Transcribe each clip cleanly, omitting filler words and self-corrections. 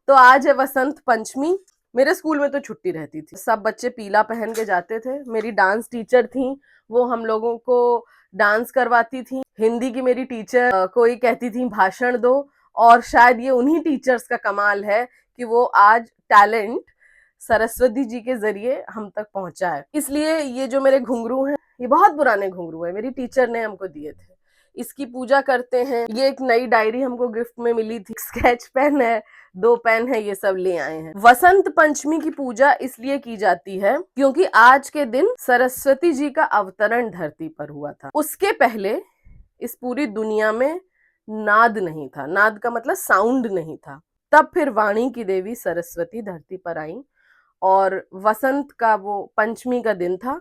तो आज है वसंत पंचमी। मेरे स्कूल में तो छुट्टी रहती थी, सब बच्चे पीला पहन के जाते थे। मेरी डांस टीचर थी, वो हम लोगों को डांस करवाती थी। हिंदी की मेरी टीचर कोई कहती थी भाषण दो, और शायद ये उन्हीं टीचर्स का कमाल है कि वो आज टैलेंट सरस्वती जी के जरिए हम तक पहुंचा है। इसलिए ये जो मेरे घुंघरू हैं, ये बहुत पुराने घुंघरू हैं, मेरी टीचर ने हमको दिए थे। इसकी पूजा करते हैं। ये एक नई डायरी हमको गिफ्ट में मिली थी, स्केच पेन है, 2 पेन है, ये सब ले आए हैं। वसंत पंचमी की पूजा इसलिए की जाती है क्योंकि आज के दिन सरस्वती जी का अवतरण धरती पर हुआ था। उसके पहले इस पूरी दुनिया में नाद नहीं था। नाद का मतलब साउंड नहीं था। तब फिर वाणी की देवी सरस्वती धरती पर आई, और वसंत का वो पंचमी का दिन था,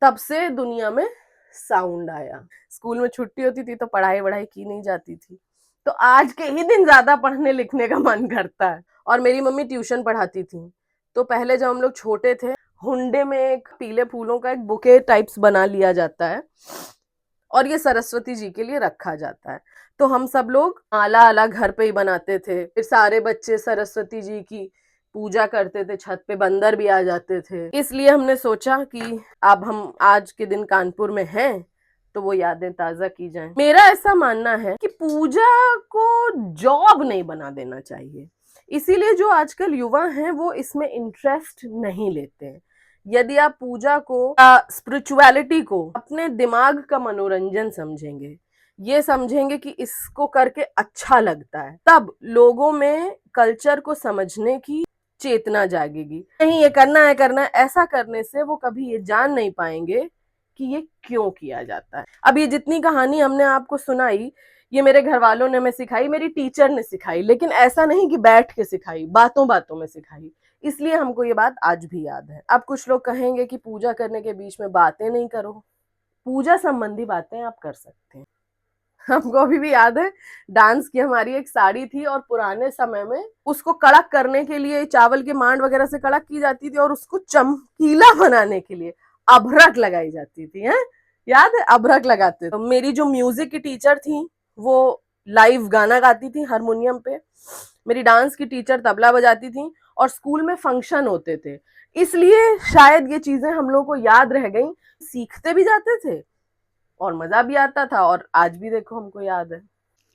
तब से दुनिया में साउंड आया। स्कूल में छुट्टी होती थी तो पढ़ाई वढ़ाई की नहीं जाती थी, तो आज के ही दिन ज्यादा पढ़ने लिखने का मन करता है। और मेरी मम्मी ट्यूशन पढ़ाती थी, तो पहले जब हम लोग छोटे थे, हुंडे में एक पीले फूलों का एक बुके टाइप्स बना लिया जाता है, और ये सरस्वती जी के लिए रखा जाता है। तो हम सब लोग माला आला घर पे ही बनाते थे। फिर सारे बच्चे सरस्वती जी की पूजा करते थे, छत पे बंदर भी आ जाते थे। इसलिए हमने सोचा कि अब हम आज के दिन कानपुर में हैं तो वो यादें ताजा की जाएं। मेरा ऐसा मानना है कि पूजा को जॉब नहीं बना देना चाहिए, इसीलिए जो आजकल युवा हैं वो इसमें इंटरेस्ट नहीं लेते हैं। यदि आप पूजा को, स्पिरिचुअलिटी को अपने दिमाग का मनोरंजन समझेंगे, ये समझेंगे कि इसको करके अच्छा लगता है, तब लोगों में कल्चर को समझने की चेतना जागेगी। नहीं, ये करना है, ऐसा करने से वो कभी ये जान नहीं पाएंगे कि ये क्यों किया जाता है। अब ये जितनी कहानी हमने आपको सुनाई, ये मेरे घर वालों ने हमें सिखाई, मेरी टीचर ने सिखाई, लेकिन ऐसा नहीं कि बैठ के सिखाई, बातों बातों में सिखाई। इसलिए हमको ये बात आज भी याद है। अब कुछ लोग कहेंगे कि पूजा करने के बीच में बातें नहीं करो। पूजा संबंधी बातें आप कर सकते हैं। हमको अभी भी याद है, डांस की हमारी एक साड़ी थी, और पुराने समय में उसको कड़क करने के लिए चावल के मांड वगैरह से कड़क की जाती थी, और उसको चमकीला बनाने के लिए अभ्रक लगाई जाती थी। है याद है, अभ्रक लगाते। तो मेरी जो म्यूजिक की टीचर थी वो लाइव गाना गाती थी हारमोनियम पे, मेरी डांस की टीचर तबला बजाती थी, और स्कूल में फंक्शन होते थे, इसलिए शायद ये चीजें हम लोग को याद रह गई। सीखते भी जाते थे और मजा भी आता था, और आज भी देखो हमको याद है।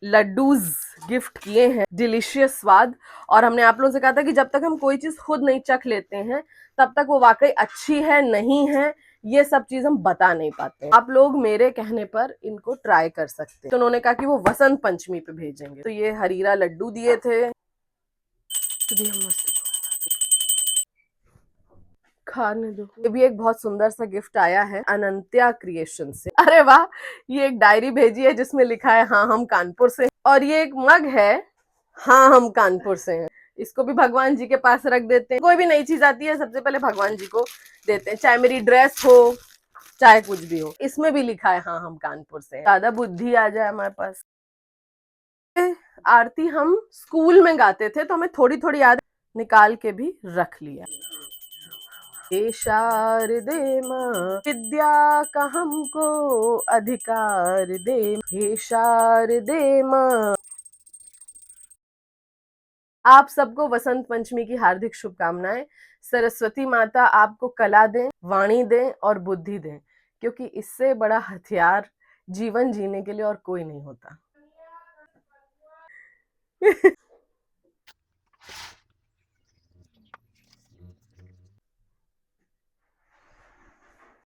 लड्डूज गिफ्ट किए हैं, डिलीशियस स्वाद। और हमने आप लोगों से कहा था कि जब तक हम कोई चीज खुद नहीं चख लेते हैं, तब तक वो वाकई अच्छी है नहीं है, ये सब चीज हम बता नहीं पाते। आप लोग मेरे कहने पर इनको ट्राई कर सकते हैं। तो उन्होंने कहा कि वो वसंत पंचमी पे भेजेंगे, तो ये हरीरा लड्डू दिए थे। खाने दो। ये भी एक बहुत सुंदर सा गिफ्ट आया है अनंत्या क्रिएशन से। अरे वाह, ये एक डायरी भेजी है जिसमें लिखा है हाँ हम कानपुर से, और ये एक मग है, हाँ हम कानपुर से हैं। इसको भी भगवान जी के पास रख देते हैं। कोई भी नई चीज आती है सबसे पहले भगवान जी को देते हैं, चाहे मेरी ड्रेस हो चाहे कुछ भी हो। इसमें भी लिखा है हाँ हम कानपुर से हैं। ज्यादा बुद्धि आ जाए हमारे पास। आरती हम स्कूल में गाते थे, तो हमें थोड़ी थोड़ी याद निकाल के भी रख लिया। हे शारदे माँ, विद्या का हमको अधिकार दे, हे शारदे माँ। आप सबको वसंत पंचमी की हार्दिक शुभकामनाएं। सरस्वती माता आपको कला दें, वाणी दें और बुद्धि दें, क्योंकि इससे बड़ा हथियार जीवन जीने के लिए और कोई नहीं होता।